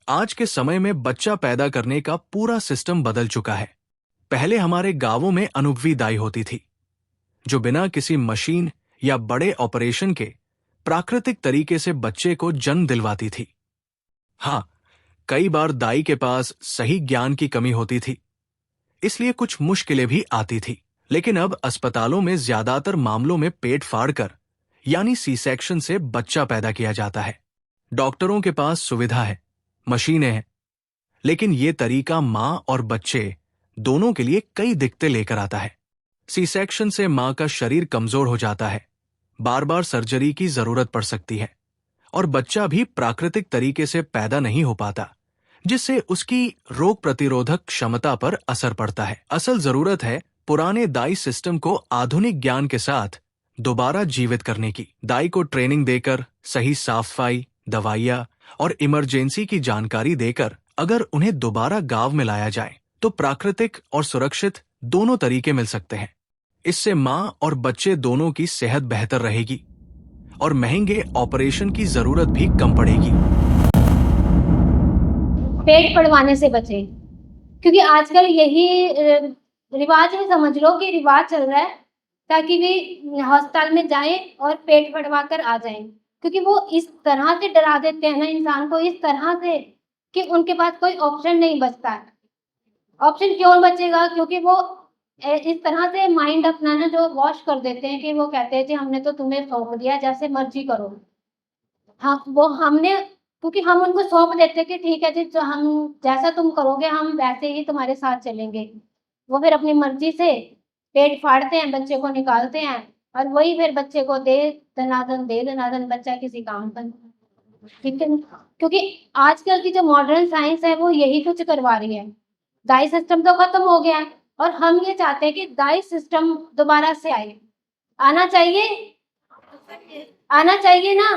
आज के समय में बच्चा पैदा करने का पूरा सिस्टम बदल चुका है। पहले हमारे गांवों में अनुभवी दाई होती थी, जो बिना किसी मशीन या बड़े ऑपरेशन के प्राकृतिक तरीके से बच्चे को जन्म दिलवाती थी। हाँ, कई बार दाई के पास सही ज्ञान की कमी होती थी, इसलिए कुछ मुश्किलें भी आती थी। लेकिन अब अस्पतालों में ज्यादातर मामलों में पेट फाड़कर यानी सी सेक्शन से बच्चा पैदा किया जाता है। डॉक्टरों के पास सुविधा है, मशीनें हैं, लेकिन ये तरीका मां और बच्चे दोनों के लिए कई दिक्कतें लेकर आता है। सी सेक्शन से मां का शरीर कमजोर हो जाता है, बार बार सर्जरी की जरूरत पड़ सकती है और बच्चा भी प्राकृतिक तरीके से पैदा नहीं हो पाता, जिससे उसकी रोग प्रतिरोधक क्षमता पर असर पड़ता है। असल जरूरत है पुराने दाई सिस्टम को आधुनिक ज्ञान के साथ दोबारा जीवित करने की। दाई को ट्रेनिंग देकर, सही साफ सफाई, दवाइयां और इमरजेंसी की जानकारी देकर अगर उन्हें दोबारा गांव में लाया जाए तो प्राकृतिक और सुरक्षित दोनों तरीके मिल सकते हैं। इससे मां और बच्चे दोनों की सेहत बेहतर रहेगी और महंगे ऑपरेशन की जरूरत भी कम पड़ेगी। पेट पड़वाने से बचें, क्योंकि आजकल यही रिवाज है, समझ लो कि रिवाज चल रहा है, ताकि वे अस्पताल में जाएं और पेट फटवा कर आ जाएं। क्योंकि वो इस तरह से डरा देते हैं ना इंसान को, इस तरह से कि उनके पास कोई ऑप्शन नहीं बचता है। ऑप्शन क्यों बचेगा? क्योंकि वो इस तरह से माइंड अपना ना जो वॉश कर देते हैं कि वो कहते हैं कि हमने तो तुम्हें सौंप दिया, जैसे मर्जी करो। हाँ, वो हमने, क्योंकि हम उनको सौंप देते कि ठीक है जी, जो हम जैसा तुम करोगे हम वैसे ही तुम्हारे साथ चलेंगे। वो फिर अपनी मर्जी से पेट फाड़ते हैं, बच्चे को निकालते हैं और वही फिर बच्चे को दे दनादन बच्चा किसी काम का नहीं। ठीक है, क्योंकि आजकल की जो मॉडर्न साइंस है वो यही कुछ करवा रही है। दाई सिस्टम तो खत्म हो गया है और हम ये चाहते हैं कि दाई सिस्टम दोबारा से आए। आना चाहिए, आना चाहिए ना,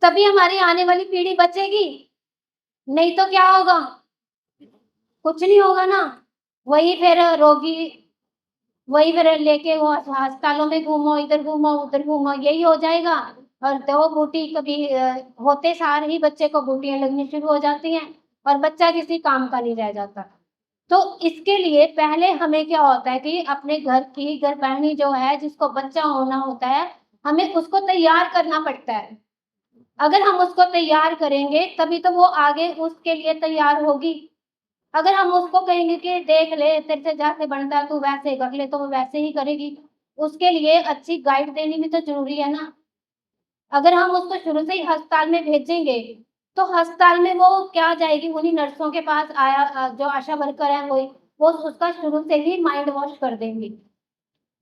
तभी हमारी आने वाली पीढ़ी बचेगी। नहीं तो क्या होगा? कुछ नहीं होगा ना। वही फिर रोगी, वही फिर लेके वो अस्पतालों में घूमो, इधर घूमो, उधर घूमो, यही हो जाएगा। और दो बूटी कभी होते सार ही बच्चे को बूटियां लगनी शुरू हो जाती हैं और बच्चा किसी काम का नहीं रह जाता। तो इसके लिए पहले हमें क्या होता है कि अपने घर की गर्भाणी जो है, जिसको बच्चा होना होता है, हमें उसको तैयार करना पड़ता है। अगर हम उसको तैयार करेंगे तभी तो वो आगे उसके लिए तैयार होगी। अगर हम उसको कहेंगे कि देख ले, तेरे से जैसे बनता है तू वैसे कर ले, तो वो वैसे ही करेगी। उसके लिए अच्छी गाइड देनी भी तो जरूरी है ना। अगर हम उसको शुरू से ही अस्पताल में भेजेंगे तो अस्पताल में वो क्या जाएगी, उन्हीं नर्सों के पास जो आशा वर्कर है वो उसका शुरू से ही माइंड वॉश कर देंगी।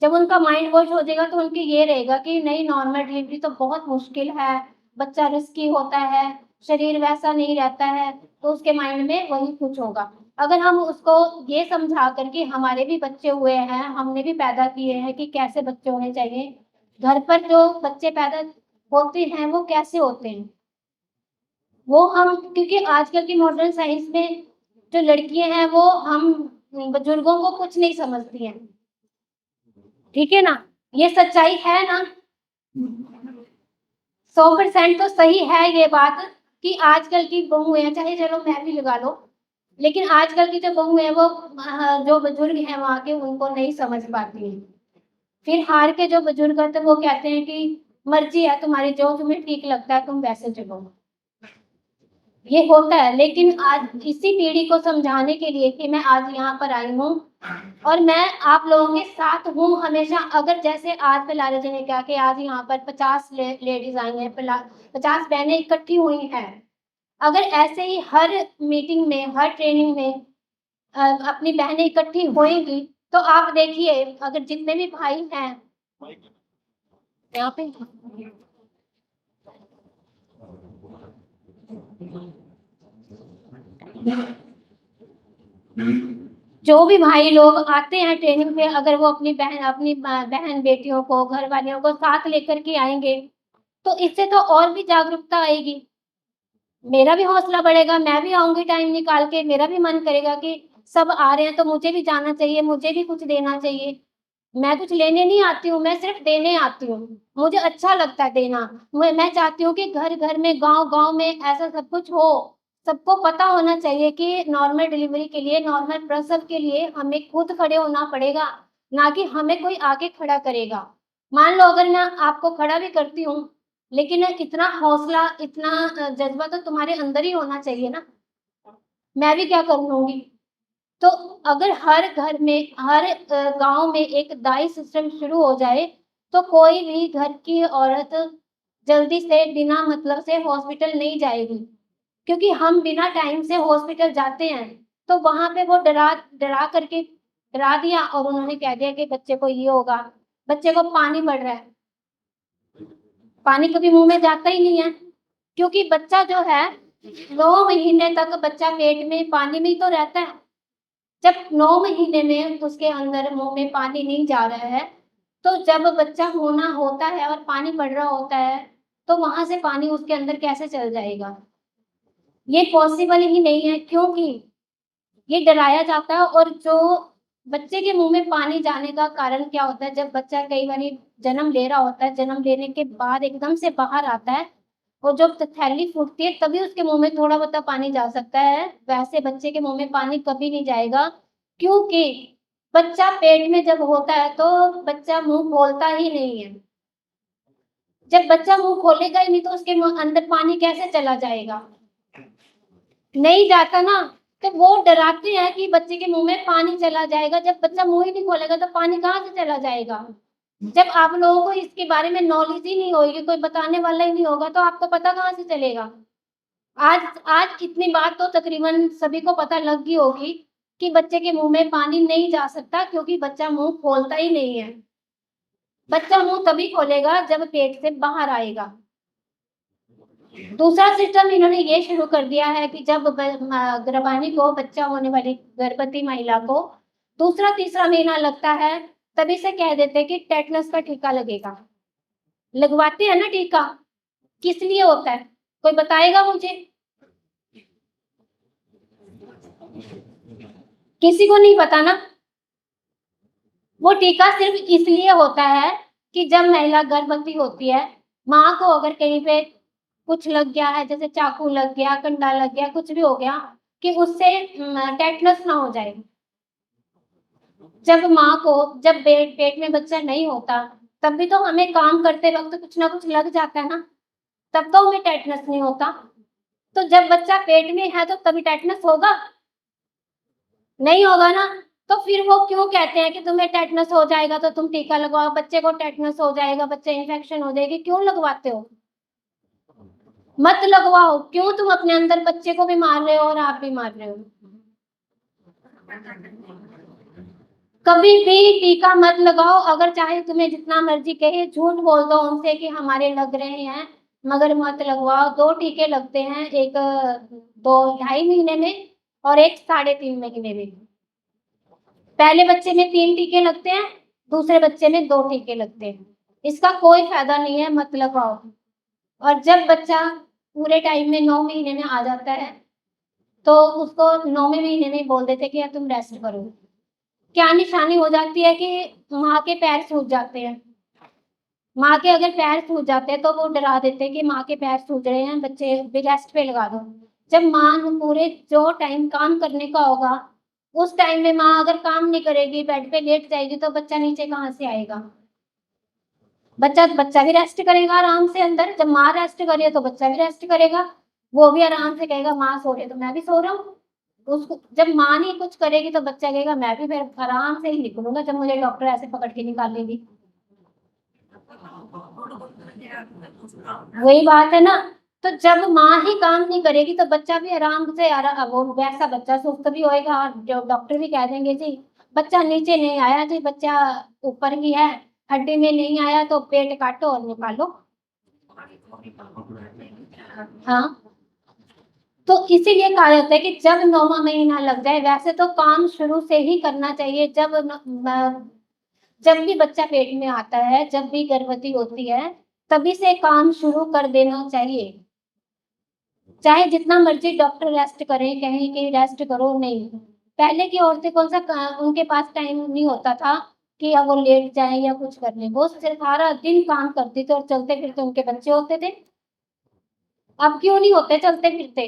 जब उनका माइंड वॉश हो जाएगा तो उनकी ये रहेगा कि नहीं, नॉर्मल डिलीवरी तो बहुत मुश्किल है, बच्चा रिस्की होता है, शरीर वैसा नहीं रहता है, तो उसके माइंड में वही कुछ होगा। अगर हम उसको ये समझा कर कि हमारे भी बच्चे हुए हैं, हमने भी पैदा किए हैं कि कैसे बच्चे होने चाहिए, घर पर जो बच्चे पैदा होते हैं वो कैसे होते हैं, वो हम, क्योंकि आजकल की मॉडर्न साइंस में जो लड़कियां हैं वो हम बुजुर्गों को कुछ नहीं समझती हैं। ठीक है ना, ये सच्चाई है ना। 100% तो सही है ये बात कि आजकल की बहुएं, चाहे चलो मैं भी लगा लो, लेकिन आजकल की जो बहू है वो जो बुजुर्ग हैं वहां के, उनको नहीं समझ पाती हैं। फिर हार के जो बुजुर्ग होते हैं वो कहते हैं कि मर्जी है तुम्हारी, जो तुम्हें ठीक लगता है तुम वैसे चलो। ये होता है, लेकिन आज इसी पीढ़ी को समझाने के लिए कि मैं आज यहाँ पर आई हूँ और मैं आप लोगों के साथ हूँ हमेशा। अगर जैसे आज पिलारे जी ने कहा कि आज यहाँ पर 50 लेडीज आई हैं, 50 बहनें इकट्ठी हुई हैं, अगर ऐसे ही हर मीटिंग में, हर ट्रेनिंग में अपनी बहनें इकट्ठी होएंगी तो आप देखिए, अगर जितने भी भाई हैं यहाँ पे, जो भी भाई लोग आते हैं ट्रेनिंग पे, अगर वो अपनी बहन बेटियों को, घर वालियों को साथ लेकर के आएंगे तो इससे तो और भी जागरूकता आएगी। मेरा भी हौसला बढ़ेगा, मैं भी आऊंगी टाइम निकाल के, मेरा भी मन करेगा कि सब आ रहे हैं तो मुझे भी जाना चाहिए, मुझे भी कुछ देना चाहिए। मैं कुछ लेने नहीं आती हूँ, मैं सिर्फ देने आती हूँ। मुझे अच्छा लगता है देना। मैं चाहती हूँ कि घर घर में, गांव गांव में ऐसा सब कुछ हो, सबको पता होना चाहिए कि नॉर्मल डिलीवरी के लिए, नॉर्मल प्रसव के लिए हमें खुद खड़े होना पड़ेगा, ना कि हमें कोई आगे खड़ा करेगा। मान लो अगर मैं आपको खड़ा भी करती हूँ, लेकिन इतना हौसला, इतना जज़्बा तो तुम्हारे अंदर ही होना चाहिए ना। मैं भी क्या कर लूँगी? तो अगर हर घर में, हर गाँव में एक दाई सिस्टम शुरू हो जाए, तो कोई भी घर की औरत जल्दी से बिना मतलब से हॉस्पिटल नहीं जाएगी। क्योंकि हम बिना टाइम से हॉस्पिटल जाते हैं, तो वहाँ पे वो डरा दिया और उन्होंने कह दिया कि बच्चे को ये होगा, बच्चे को पानी बढ़ रहा है। पानी कभी मुँह में जाता ही नहीं है, क्योंकि बच्चा जो है 9 महीने तक बच्चा पेट में पानी में ही तो रहता है। जब 9 महीने में उसके अंदर मुँह में पानी नहीं जा रहा है, तो जब बच्चा होना होता है और पानी बढ़ रहा होता है, तो वहाँ से पानी उसके अंदर कैसे चल जाएगा? ये पॉसिबल ही नहीं है, क्योंकि ये डराया जाता है। और जो बच्चे के मुँह में पानी जाने का कारण क्या होता है, जब बच्चा कई बारी जन्म ले रहा होता है, जन्म लेने के बाद एकदम से बाहर आता है और जब थैली फूटती है तभी उसके मुँह में थोड़ा बहुत पानी जा सकता है, वैसे बच्चे के मुँह में पानी कभी नहीं जाएगा। क्योंकि बच्चा पेट में जब होता है तो बच्चा मुँह खोलता ही नहीं है। जब बच्चा मुँह खोलेगा ही नहीं तो उसके मुँह अंदर पानी कैसे चला जाएगा? नहीं जाता ना, तो वो डराते हैं कि बच्चे के मुँह में पानी चला जाएगा, जब बच्चा मुँह ही नहीं खोलेगा तो पानी कहाँ से चला जाएगा? जब आप लोगों को इसके बारे में नॉलेज ही नहीं होगी, कोई बताने वाला ही नहीं होगा, तो आपको पता कहाँ से चलेगा? आज आज इतनी बात तो तकरीबन सभी को पता लग गई होगी कि बच्चे के मुँह में पानी नहीं जा सकता, क्योंकि बच्चा मुँह खोलता ही नहीं है। बच्चा मुँह तभी खोलेगा जब पेट से बाहर आएगा। दूसरा सिस्टम इन्होंने ये शुरू कर दिया है कि जब गर्भानी को, बच्चा होने वाली गर्भवती महिला को दूसरा तीसरा महीना लगता है, तभी से कह देते हैं कि टेटनस का टीका लगेगा। लगवाते हैं ना टीका, किस लिए होता है? कोई बताएगा मुझे? किसी को नहीं पता ना। वो टीका सिर्फ इसलिए होता है कि जब महिला गर्भवती होती है, माँ को अगर कहीं पे कुछ लग गया है, जैसे चाकू लग गया, कंडा लग गया, कुछ भी हो गया, कि उससे टेटनस ना हो जाए। जब माँ को, जब पेट में बच्चा नहीं होता, तब भी तो हमें काम करते वक़्त कुछ ना कुछ लग जाता है ना, तब तो हमें टेटनस नहीं होता। तो जब बच्चा पेट में है तो तभी टेटनस होगा? नहीं होगा ना। तो फिर वो क्यों कहते हैं कि तुम्हें टेटनस हो जाएगा तो तुम टीका लगवाओ, बच्चे को टेटनस हो जाएगा, बच्चे इन्फेक्शन हो जाएगी, क्यों लगवाते हो? मत लगवाओ। क्यों तुम अपने अंदर बच्चे को भी मार रहे हो और आप भी मार रहे हो? कभी भी टीका मत लगाओ, अगर चाहे तुम्हें जितना मर्ज़ी कहे, झूठ बोल दो उनसे कि हमारे लग रहे हैं, मगर मत लगवाओ। 2 टीके लगते हैं, एक 2 ढाई महीने में और एक साढ़े 3 महीने में। पहले बच्चे में 3 टीके लगते हैं, दूसरे बच्चे में 2 टीके लगते हैं। इसका कोई फ़ायदा नहीं है, मत लगवाओ। और जब बच्चा पूरे टाइम में 9 महीने में आ जाता है, तो उसको 9वें महीने में बोल देते हैं कि अब तुम रेस्ट करो। क्या निशानी हो जाती है कि माँ के पैर सूज जाते हैं। माँ के अगर पैर सूज जाते हैं तो वो डरा देते हैं कि माँ के पैर सूज रहे हैं, बच्चे भी रेस्ट पे लगा दो। जब माँ पूरे जो टाइम काम करने का होगा, उस टाइम में माँ अगर काम नहीं करेगी, बेड पे लेट जाएगी, तो बच्चा नीचे कहाँ से आएगा? बच्चा बच्चा भी रेस्ट करेगा आराम से अंदर, जब माँ रेस्ट कर रही है तो बच्चा भी रेस्ट करेगा। वो भी आराम से कहेगा माँ सो रही है तो मैं भी सो रहा हूँ। उसको जब माँ नहीं कुछ करेगी तो बच्चा कहेगा मैं भी फिर आराम से ही निकलूँगा जब मुझे डॉक्टर ऐसे पकड़ के निकालेगी। वही बात है ना। तो जब माँ ही काम नहीं करेगी तो बच्चा भी आराम से वो वैसा बच्चा सुस्त भी होएगा और जो डॉक्टर भी कह देंगे जी बच्चा नीचे नहीं आया जी, बच्चा ऊपर ही है, हड्डी में नहीं आया तो पेट काटो और निकालो। हाँ, तो इसीलिए कहा जाता है कि जब 9वाँ महीना लग जाए, वैसे तो काम शुरू से ही करना चाहिए। जब भी बच्चा पेट में आता है, जब भी गर्भवती होती है, तभी से काम शुरू कर देना चाहिए। चाहे जितना मर्ज़ी डॉक्टर रेस्ट करें, कहें कि रेस्ट करो, नहीं। पहले की औरतें कौन-सा उनके पास टाइम नहीं होता था कि अब वो लेट जाएँ या कुछ कर लें। वो सारा दिन काम करती थी और चलते-फिरते उनके बच्चे होते थे। अब क्यों नहीं होते चलते-फिरते?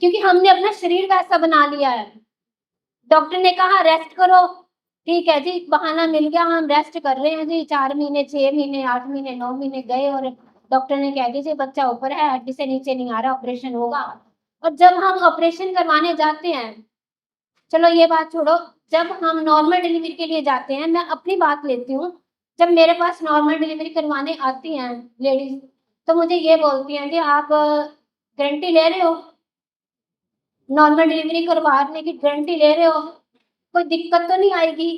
क्योंकि हमने अपना शरीर वैसा बना लिया है। डॉक्टर ने कहा रेस्ट करो, ठीक है जी, बहाना मिल गया, हम रेस्ट कर रहे हैं जी, 4 महीने, 6 महीने, 8 महीने, 9 महीने गए और डॉक्टर ने कह दिया जी बच्चा ऊपर है, हड्डी से नीचे नहीं आ रहा, ऑपरेशन होगा। और जब हम ऑपरेशन करवाने जाते हैं, चलो ये बात छोड़ो, जब हम नॉर्मल डिलीवरी के लिए जाते हैं, मैं अपनी बात लेती हूँ, जब मेरे पास नॉर्मल डिलीवरी करवाने आती हैं लेडीज़, तो मुझे ये बोलती हैं कि आप गारंटी ले रहे हो? नॉर्मल डिलीवरी करवाने की गारंटी ले रहे हो? कोई दिक्कत तो नहीं आएगी?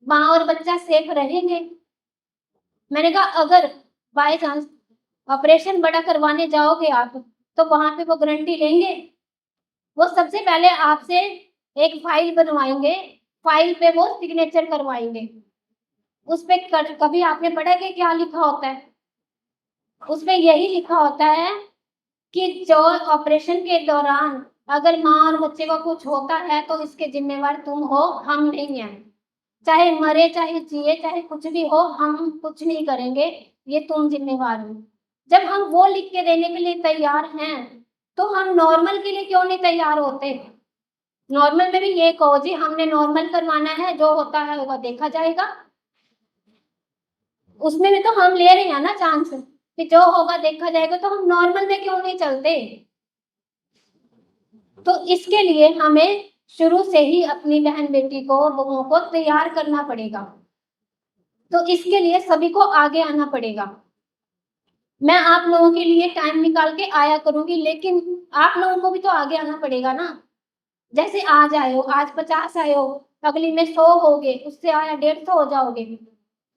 माँ और बच्चा सेफ रहेंगे? मैंने कहा अगर बाय चांस ऑपरेशन बड़ा करवाने जाओगे आप, तो वहाँ पे वो गारंटी लेंगे? वो सबसे पहले आपसे एक फाइल बनवाएँगे, फाइल पे वो सिग्नेचर करवाएँगे। उसपे कभी आपने पढ़ा है कि क्या लिखा होता है? उसमें यही लिखा होता है कि जो ऑपरेशन के दौरान अगर माँ और बच्चे को कुछ होता है तो इसके ज़िम्मेवार तुम हो, हम नहीं हैं। चाहे मरे, चाहे जिए, चाहे कुछ भी हो, हम कुछ नहीं करेंगे, ये तुम ज़िम्मेवार हो। जब हम वो लिख के देने के लिए तैयार हैं, तो हम नॉर्मल के लिए क्यों नहीं तैयार होते? नॉर्मल में भी ये कहो जी हमने नॉर्मल करवाना है, जो होता है वो देखा जाएगा। उसमें भी तो हम ले रहे हैं ना चांस कि जो होगा देखा जाएगा, तो हम नॉर्मल में क्यों नहीं चलते? तो इसके लिए हमें शुरू से ही अपनी बहन-बेटी को, बहुओं को तैयार करना पड़ेगा। तो इसके लिए सभी को आगे आना पड़ेगा। मैं आप लोगों के लिए टाइम निकाल के आया करूँगी, लेकिन आप लोगों को भी तो आगे आना पड़ेगा ना। जैसे आज आए हो, आज 50 आए हो, अगली में 100 होगे, उससे आया 150 हो जाओगे।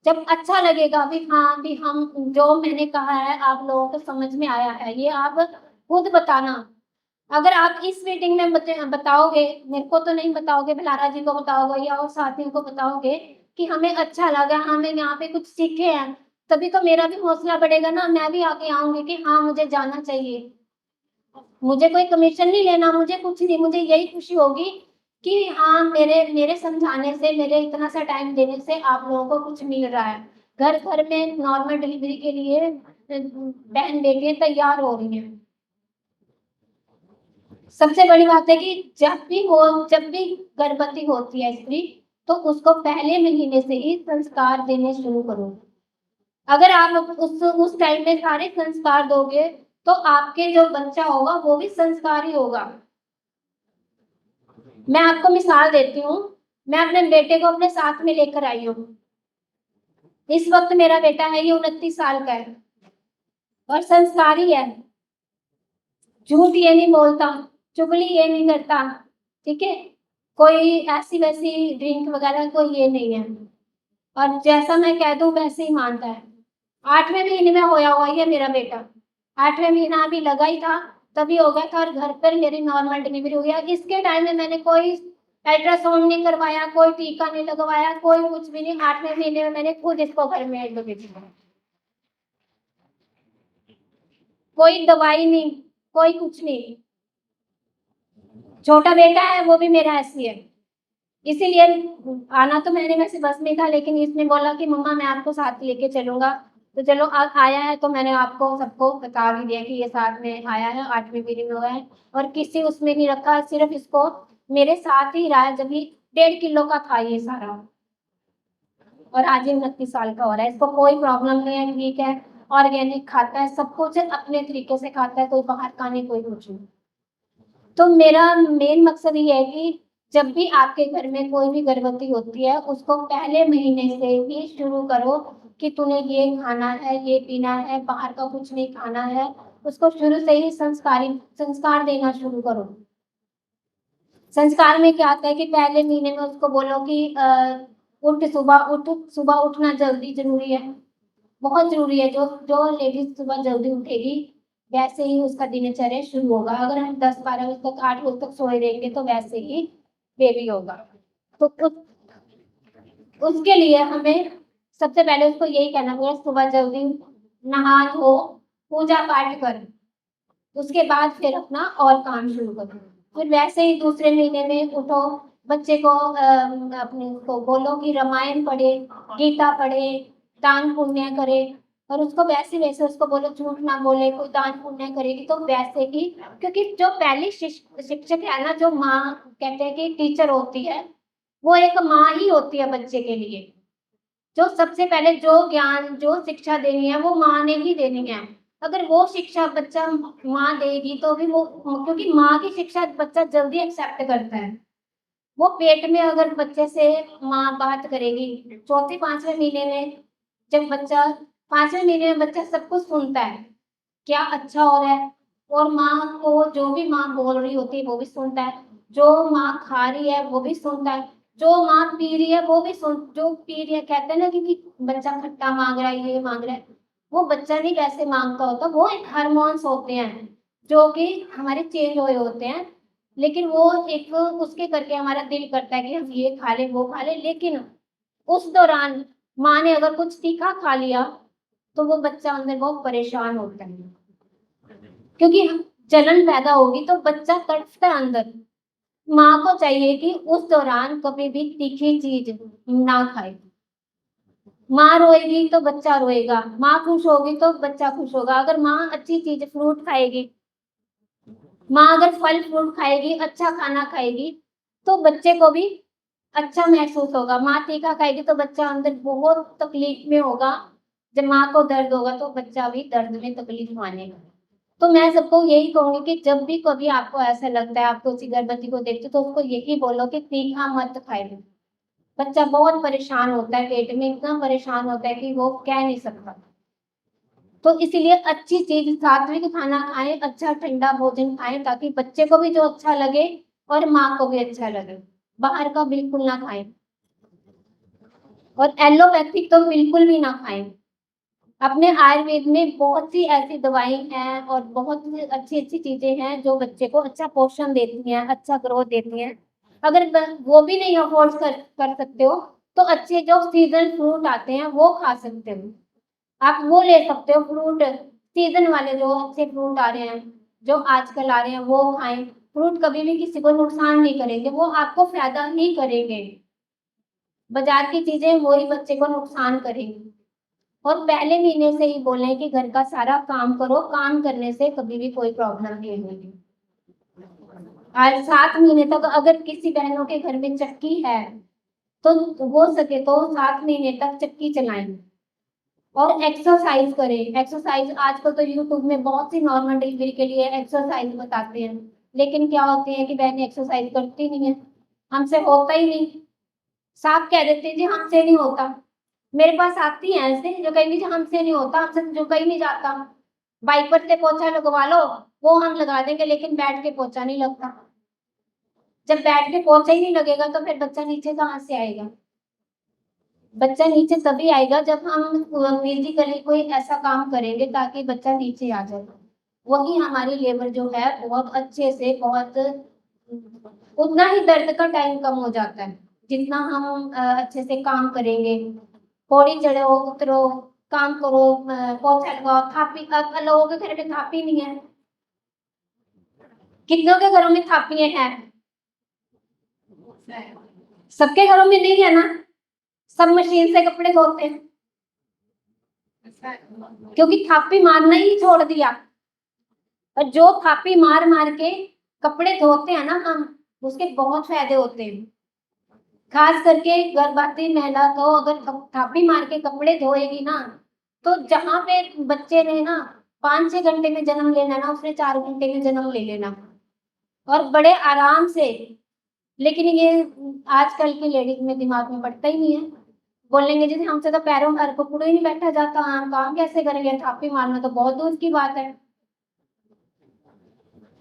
जब अच्छा लगेगा भी हाँ, भी हम जो मैंने कहा है आप लोगों को समझ में आया है, ये आप खुद बताना। अगर आप इस मीटिंग में बताओगे, मेरे को तो नहीं बताओगे, भलारा जी को बताओगे या और साथियों को बताओगे कि हमें अच्छा लगा, हमें यहाँ पे कुछ सीखे हैं, तभी तो मेरा भी हौसला बढ़ेगा ना, मैं भी आगे आऊँगी कि हाँ, मुझे जाना चाहिए। मुझे कोई कमीशन नहीं लेना, मुझे कुछ नहीं, मुझे यही खुशी होगी कि हाँ, मेरे मेरे समझाने से, मेरे इतना सा टाइम देने से आप लोगों को कुछ मिल रहा है। घर-घर में नॉर्मल डिलीवरी के लिए बहन-बेटियाँ तैयार हो रही हैं। सबसे बड़ी बात है कि जब भी गर्भवती होती है स्त्री, तो उसको पहले महीने से ही संस्कार देने शुरू करो। अगर आप उस टाइम में सारे संस्कार दोगे, तो आपके जो बच्चा होगा, वो भी संस्कारी होगा। मैं आपको मिसाल देती हूँ, मैं अपने बेटे को अपने साथ में लेकर आई हूँ। इस वक़्त मेरा बेटा है, ये 29 साल का है और संस्कारी है। झूठ ये नहीं बोलता, चुगली ये नहीं करता, ठीक है? कोई ऐसी-वैसी ड्रिंक वगैरह कोई ये नहीं है और जैसा मैं कह दूँ वैसे ही मानता है। 8वें महीने में होया हुआ ये मेरा बेटा। 8वें महीना अभी लगा ही था, तभी हो गया था और घर पर मेरी नॉर्मल डिलीवरी हुई है। इसके टाइम में मैंने कोई अल्ट्रासाउंड नहीं करवाया, कोई टीका नहीं लगवाया, कोई कुछ भी नहीं। 8वें महीने में मैंने खुद इसको घर में डिलीवरी की। कोई दवाई नहीं, कोई कुछ नहीं। छोटा बेटा है वो भी मेरा ऐसे ही है। इसीलिए आना तो मैंने वैसे बस में था, लेकिन इसने बोला कि मम्मा मैं आपको साथ लेके चलूँगा। तो चलो आया है तो मैंने आपको सबको बता भी दिया कि ये साथ में आया है, 8वीं महीने में हुआ है और किसी उसमें नहीं रखा, सिर्फ़ इसको मेरे साथ ही रहा है, जब ये 1.5 किलो का था ये सारा और आज ये 29 साल का हो रहा है। इसको कोई प्रॉब्लम नहीं है, ठीक है, ऑर्गेनिक खाता है, सब कुछ अपने तरीके से खाता है, कोई बाहर का नहीं, कोई कुछ नहीं। तो मेरा मेन मकसद ये है कि जब भी आपके घर में कोई भी गर्भवती होती है, उसको पहले महीने से ही शुरू करो कि तूने ये खाना है, ये पीना है, बाहर का कुछ नहीं खाना है। उसको शुरू से ही संस्कार देना शुरू करो। संस्कार में क्या आता है कि पहले महीने में उसको बोलो कि सुबह उठना जल्दी ज़रूरी है। बहुत ज़रूरी है, जो लेडीज़ सुबह जल्दी उठेगी, वैसे ही उसका दिनचर्या शुरू होगा। अगर हम 10-12 बजे तक, 8 बजे तक सोए रहेंगे, तो वैसे ही बेबी होगा। तो उसके लिए हमें सबसे पहले उसको यही कहना पड़ेगा, सुबह जल्दी नहा-धो, पूजा-पाठ कर, उसके बाद फिर अपना और काम शुरू करो। फिर वैसे ही दूसरे महीने में उठो, बच्चे को अपने को बोलो कि रामायण पढ़े, गीता पढ़े, दान पुण्य करे और उसको वैसे-वैसे उसको बोलो झूठ ना बोले, कोई दान पुण्य करेगी तो वैसे ही, क्योंकि जो पहली शिक्षक है ना, जो माँ कहते हैं कि टीचर होती है, वो एक माँ ही होती है बच्चे के लिए। जो सबसे पहले जो ज्ञान, जो शिक्षा देनी है वो माँ ने ही देनी है। अगर वो शिक्षा बच्चा माँ देगी तो भी वो, क्योंकि माँ की शिक्षा बच्चा जल्दी एक्सेप्ट करता है। वो पेट में अगर बच्चे से माँ बात करेगी, चौथे 5वें महीने में जब बच्चा 5वें महीने में बच्चा सब कुछ सुनता है, क्या अच्छा हो रहा है, और माँ को जो भी माँ बोल रही होती है वो भी सुनता है, जो माँ खा रही है वो भी सुनता है, जो माँ पी रही है वो भी जो पी रही है, कहते हैं ना कि बच्चा खट्टा मांग रहा है, ये मांग रहा है, वो बच्चा नहीं वैसे मांगता होता, वो एक हार्मोन्स होते हैं जो कि हमारे चेंज हुए होते हैं। लेकिन वो एक उसके करके हमारा दिल करता है कि हम ये खा लें वो खा लें, लेकिन उस दौरान माँ ने अगर कुछ तीखा खा लिया तो वो बच्चा अंदर बहुत परेशान होता है, क्योंकि जलन पैदा होगी तो बच्चा तड़पता है अंदर। माँ को चाहिए कि उस दौरान कभी भी तीखी चीज ना खाए। माँ रोएगी तो बच्चा रोएगा, माँ खुश होगी तो बच्चा खुश होगा। अगर माँ अच्छी चीज फ्रूट खाएगी, माँ अगर फल फ्रूट खाएगी, अच्छा खाना खाएगी, तो बच्चे को भी अच्छा महसूस होगा। माँ तीखा खाएगी तो बच्चा अंदर बहुत तकलीफ में होगा। जब माँ को दर्द होगा तो बच्चा भी दर्द में तकलीफ मानेगा। तो मैं सबको यही कहूँगी कि जब भी कभी आपको ऐसा लगता है, आप किसी गर्भवती को देखते हो तो उसको यही बोलो कि तीखा मत खाए। बच्चा बहुत परेशान होता है, पेट में इतना परेशान होता है कि वो कह नहीं सकता। तो इसीलिए अच्छी चीज़ सात्विक खाना खाएँ, अच्छा ठंडा भोजन खाएँ ताकि बच्चे को भी जो अच्छा लगे और माँ को भी अच्छा लगे। बाहर का बिल्कुल ना खाएँ और एलोपैथिक तो बिल्कुल भी ना खाएँ। अपने आयुर्वेद में बहुत सी ऐसी दवाई हैं और बहुत सी अच्छी-अच्छी चीज़ें हैं जो बच्चे को अच्छा पोषण देती हैं, अच्छा ग्रोथ देती हैं। अगर वो भी नहीं अफ़ोर्ड कर सकते हो, तो अच्छे जो सीज़न फ्रूट आते हैं वो खा सकते हो। आप वो ले सकते हो फ्रूट, सीज़न वाले जो अच्छे फ्रूट आ रहे हैं, जो आजकल आ रहे हैं वो खाएँ। फ्रूट कभी भी किसी को नुकसान नहीं करेंगे, वो आपको फ़ायदा ही करेंगे। बाज़ार की चीज़ें वही बच्चे को नुकसान करेंगी। और पहले महीने से ही बोलें कि घर का सारा काम करो, काम करने से कभी भी कोई प्रॉब्लम नहीं होगी। आज 7 महीने तक अगर किसी बहनों के घर में चक्की है, तो हो सके तो 7 महीने तक चक्की चलाएँ और एक्सरसाइज़ करें। एक्सरसाइज़ आजकल तो यूट्यूब में बहुत सी नॉर्मल डिलीवरी के लिए एक्सरसाइज़ बताते हैं, लेकिन क्या होती है कि बहनें एक्सरसाइज़ करती नहीं हैं, हमसे होता ही नहीं। साफ कह देते हैं जी हमसे नहीं होता। मेरे पास आती हैं ऐसे जो कहेंगी जी हमसे नहीं होता, हमसे तो झुका ही नहीं जाता। वाइपर से पोछा लगवा लो, वो हम लगा देंगे लेकिन बैठ के पोछा नहीं लगता। जब बैठ के पोछा ही नहीं लगेगा तो फिर बच्चा नीचे कहाँ से आएगा? बच्चा नीचे तभी आएगा जब हम फिजिकली कोई ऐसा काम करेंगे ताकि बच्चा नीचे आ जाए। वही हमारी लेबर जो है बहुत अच्छे से बहुत उतना ही दर्द का टाइम कम हो जाता है, जितना हम अच्छे से काम करेंगे। पौड़ी चढ़ो, उतरो, काम करो, पोछा लगाओ, थापी लोगों के घर में थापी नहीं है। कितनों के घरों में थापियाँ हैं? सबके घरों में नहीं है ना? सब मशीन से कपड़े धोते हैं। क्योंकि थापी मारना ही छोड़ दिया। और जो थापी मार-मार के कपड़े धोते हैं ना हम, उसके बहुत फ़ायदे होते हैं। खास करके गर्भवती महिला तो अगर थापी मार के कपड़े धोएगी ना, तो जहाँ पे बच्चे ने ना 5-6 घंटे में जन्म लेना ना, उसने 4 घंटे में जन्म ले लेना और बड़े आराम से। लेकिन ये आजकल की लेडीज़ में दिमाग में पड़ता ही नहीं है। बोलेंगे जी हमसे तो पैरों भर को ही नहीं बैठा जाता, हम काम कैसे करेंगे? थापी मारना तो बहुत दूर की बात है।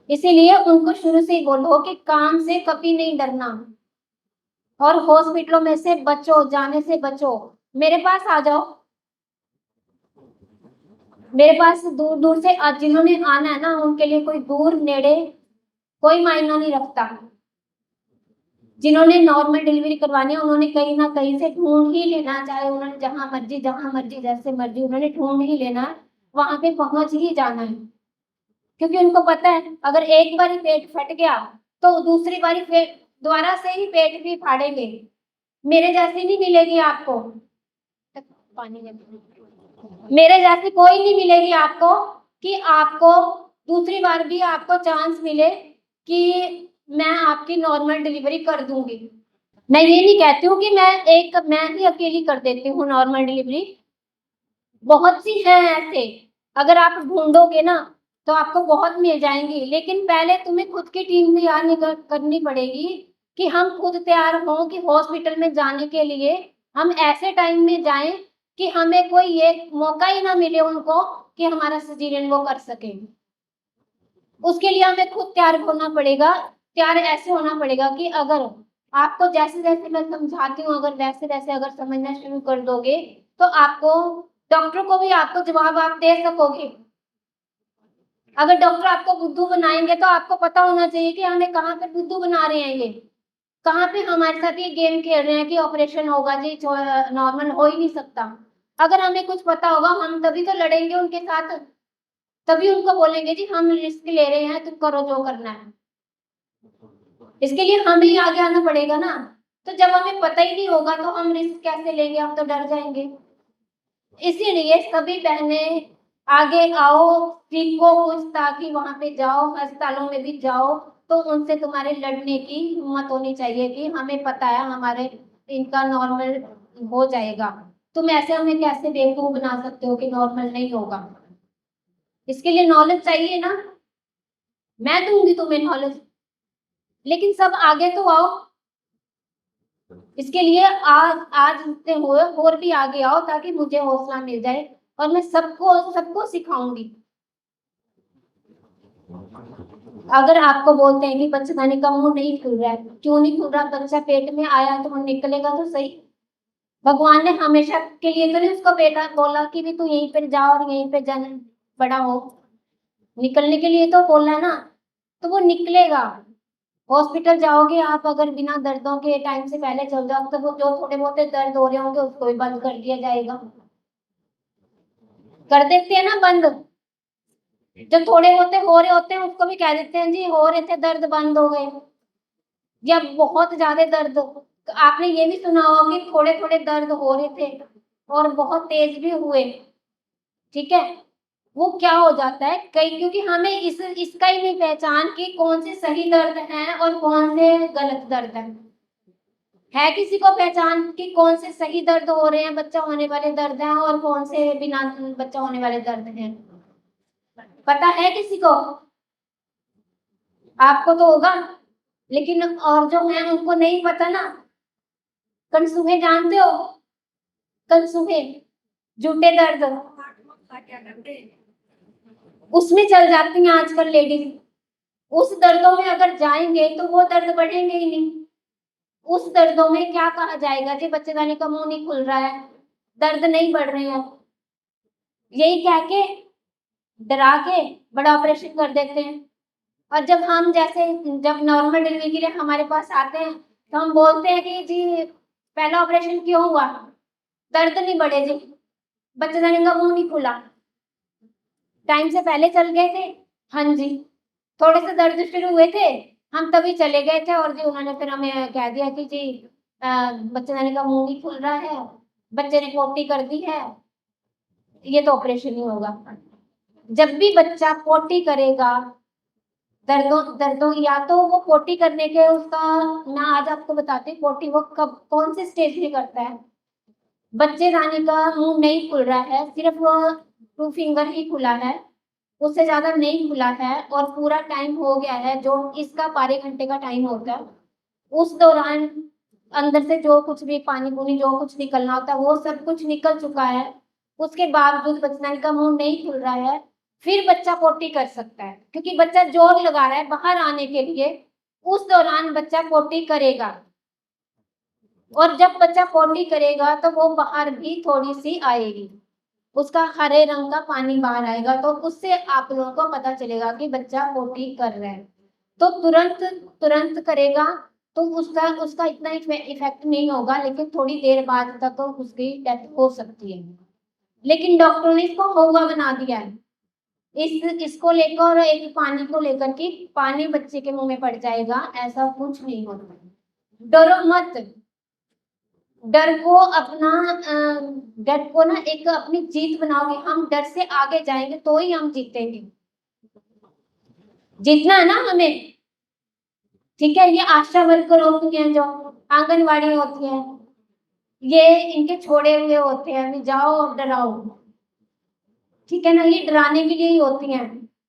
इसीलिए उनको शुरू से ही बोलो कि काम से कभी नहीं डरना और हॉस्पिटलों में से बचो, जाने से बचो। मेरे पास आ जाओ। मेरे पास दूर-दूर से जिन्होंने आना है ना, उनके लिए कोई दूर नेड़े कोई मायना नहीं रखता। जिन्होंने नॉर्मल डिलीवरी करवानी है, उन्होंने कहीं न कहीं से ढूँढ ही लेना, चाहे उन्होंने जहाँ मर्ज़ी, जैसे मर्ज़ी उन्होंने ढूँढ ही लेना, वहाँ पे पहुँच ही जाना है। क्योंकि उनको पता है अगर एक बारी पेट फट गया, तो दूसरी बारी पेट दोबारा से ही पेट भी फाड़ेंगे। मेरे जैसी नहीं मिलेगी आपको। पानी दे दो। मेरे जैसी कोई नहीं मिलेगी आपको कि आपको दूसरी बार भी आपको चांस मिले कि मैं आपकी नॉर्मल डिलीवरी कर दूंगी। मैं ये नहीं कहती हूँ कि मैं ही अकेली कर देती हूँ नॉर्मल डिलीवरी। बहुत सी हैं ऐसे, अगर आप ढूंढोगे ना तो आपको बहुत मिल जाएंगी, लेकिन पहले तुम्हें खुद की टीम तैयार करनी पड़ेगी कि हम खुद तैयार हों कि हॉस्पिटल में जाने के लिए हम ऐसे टाइम में जाएं कि हमें कोई ये मौका ही ना मिले उनको कि हमारा सिजेरियन वो कर सके। उसके लिए हमें खुद तैयार होना पड़ेगा। तैयार ऐसे होना पड़ेगा कि अगर आपको जैसे-जैसे मैं समझाती हूँ, अगर वैसे-वैसे अगर समझना शुरू कर दोगे, तो आपको डॉक्टर को भी आपको जवाब आप दे सकोगे। अगर डॉक्टर आपको बुद्धू बनाएँगे, तो आपको पता होना चाहिए कि हमें कहाँ पे बुद्धू बना रहे हैं ये। कहाँ पे हमारे साथ ये गेम खेल रहे हैं कि ऑपरेशन होगा जी, नॉर्मल हो ही नहीं सकता। अगर हमें कुछ पता होगा, हम तभी तो लड़ेंगे उनके साथ। तभी उनको बोलेंगे जी हम रिस्क ले रहे हैं, तुम करो जो करना है। इसके लिए हमें ही आगे आना पड़ेगा ना। तो जब हमें पता ही नहीं होगा तो हम रिस्क कैसे लेंगे, हम तो डर जाएँगे। इसीलिए सभी बहनें आगे आओ, सीखो कुछ, ताकि वहाँ पे जाओ, अस्पतालों में भी जाओ, तो उनसे तुम्हारे लड़ने की हिम्मत होनी चाहिए कि हमें पता है हमारे इनका नॉर्मल हो जाएगा। तुम ऐसे हमें कैसे बेवकूफ़ बना सकते हो कि नॉर्मल नहीं होगा? इसके लिए नॉलेज चाहिए ना। मैं दूँगी तुम्हें नॉलेज, लेकिन सब आगे तो आओ। इसके लिए आज आज से हो और भी आगे आओ, ताकि मुझे हौसला मिल जाए और मैं सबको सबको सिखाऊँगी। अगर आपको बोलते हैं कि बच्चेदानी का मुँह नहीं खुल रहा है, क्यों नहीं खुल रहा? बच्चा पेट में आया तो वो निकलेगा तो सही। भगवान ने हमेशा के लिए तो नहीं उसको बेटा बोला कि भी तू यहीं पे जा और यहीं पे जन बड़ा हो। निकलने के लिए तो बोला है ना, तो वो निकलेगा। हॉस्पिटल जाओगे आप, अगर बिना दर्दों के टाइम से पहले चल जाओ, तो वो जो थोड़े बहुत दर्द हो रहे होंगे उसको भी बंद कर दिया जाएगा। कर देते हैं ना बंद। जो थोड़े बहुते हो रहे होते हैं उसको भी कह देते हैं जी हो रहे थे, दर्द बंद हो गए। या बहुत ज़्यादा दर्द, तो आपने ये भी सुना होगा कि थोड़े-थोड़े दर्द हो रहे थे और बहुत तेज़ भी हुए, ठीक है? वो क्या हो जाता है कई, क्योंकि हमें इस इसका ही नहीं पहचान कि कौन से सही दर्द हैं और कौन से गलत दर्द हैं। है किसी को पहचान कि कौन से सही दर्द हो रहे हैं, बच्चा होने वाले दर्द हैं और कौन से बिना बच्चा होने वाले दर्द हैं? पता है किसी को? आपको तो होगा, लेकिन और जो हैं उनको नहीं पता ना। कनसुखे जानते हो? कनसुखे, जूठे दर्द, उसमें चल जाती हैं आजकल लेडीज़। उस दर्दों में अगर जाएँगे तो वो दर्द बढ़ेंगे ही नहीं। उस दर्दों में क्या कहा जाएगा कि बच्चेदानी का मुँह नहीं खुल रहा है, दर्द नहीं बढ़ रहे हैं। यही कह के, डरा के बड़ा ऑपरेशन कर देते हैं। और जब हम जैसे जब नॉर्मल डिलीवरी के लिए हमारे पास आते हैं, तो हम बोलते हैं कि जी पहला ऑपरेशन क्यों हुआ? दर्द नहीं बढ़े जी, बच्चेदानी का मुँह नहीं खुला। टाइम से पहले चल गए थे? हाँ जी। थोड़े से दर्द शुरू हुए थे, हम तभी चले गए थे और जी उन्होंने फिर हमें कह दिया कि जी बच्चेदानी का मुँह नहीं खुल रहा है, बच्चे ने पोटी कर दी है, ये तो ऑपरेशन ही होगा। जब भी बच्चा पोटी करेगा, दर्दों या तो वो पोटी करने के उसका, मैं आज आपको बताती हूँ पोटी वो कब कौन से स्टेज में करता है। बच्चेदानी का मुँह नहीं खुल रहा है, सिर्फ़ 2 फिंगर ही खुला है, उससे ज़्यादा नहीं खुला है और पूरा टाइम हो गया है, जो इसका 12 घंटे का टाइम होता है। उस दौरान अंदर से जो कुछ भी पानी-पूनी जो कुछ निकलना होता है, वो सब कुछ निकल चुका है। उसके बावजूद बच्चेदानी का मुँह नहीं खुल रहा है, फिर बच्चा पोटी कर सकता है, क्योंकि बच्चा ज़ोर लगा रहा है बाहर आने के लिए, उस दौरान बच्चा पोटी करेगा। और जब बच्चा पोटी करेगा तो वो बाहर भी थोड़ी-सी आएगी। उसका हरे रंग का पानी बाहर आएगा, तो उससे आप लोगों को पता चलेगा कि बच्चा पोटी कर रहा है। तो तुरंत तुरंत करेगा तो उसका उसका इतना इफ़ेक्ट नहीं होगा, लेकिन थोड़ी देर बाद तक तो उसकी डेथ हो सकती है। लेकिन डॉक्टरों ने इसको महुआ बना दिया है। इसको लेकर और एक पानी को लेकर कि पानी बच्चे के मुँह में पड़ जाएगा, ऐसा कुछ नहीं होता। डरो मत। डर को अपना डर को ना एक अपनी जीत बनाओगे, हम डर से आगे जाएंगे तो ही हम जीतेंगे। जीतना है ना हमें, ठीक है। ये आशा वर्कर होती हैं, जो आंगनवाड़ी होती है, ये इनके छोड़े हुए होते हैं, अभी जाओ और डराओ, ठीक है ना। ये डराने के लिए ही होती हैं।